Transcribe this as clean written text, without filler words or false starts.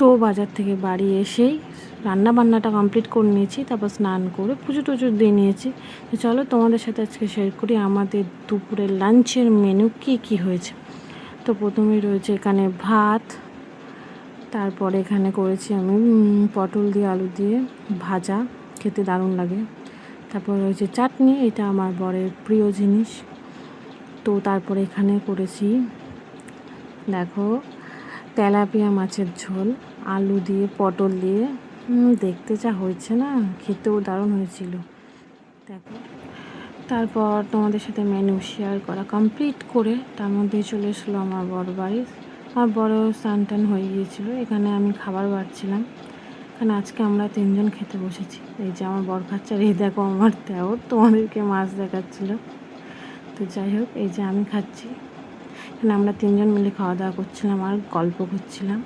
তো বাজার থেকে বাড়ি এসেই রান্না বান্নাটা কমপ্লিট করে নিয়েছি, তারপর স্নান করে পুজো টুজো দিয়ে নিয়েছি। তো চলো তোমাদের সাথে আজকে শেয়ার করি আমাদের দুপুরের লাঞ্চের মেনু কি কি হয়েছে। তো প্রথমেই রয়েছে এখানে ভাত, তারপরে এখানে করেছি আমি পটল দিয়ে আলু দিয়ে ভাজা, খেতে দারুণ লাগে। তারপর রয়েছে চাটনি, এটা আমার বরের প্রিয় জিনিস। তো তারপরে এখানে করেছি দেখো তেলাপিয়া মাছের ঝোল, আলু দিয়ে পটল দিয়ে, দেখতে যা হয়েছে না, খেতেও দারুণ হয়েছিল দেখো। তারপর তোমাদের সাথে মেনু শেয়ার করা কমপ্লিট করে তার মধ্যেই চলে এসলো আমার বড় বাড়ি। আমার বড় স্নান টান হয়ে গিয়েছিলো, এখানে আমি খাবার বাড়ছিলাম। এখানে আজকে আমরা 3 জন খেতে বসেছি। এই যে আমার বর খাচ্ছে, আর এই দেখো আমার দেওর তোমাদেরকে মাছ দেখাচ্ছিলো। তো যাই হোক, এই যে আমি খাচ্ছি, এখানে আমরা 3 জন মিলে খাওয়া দাওয়া করছিলাম আর গল্প করছিলাম।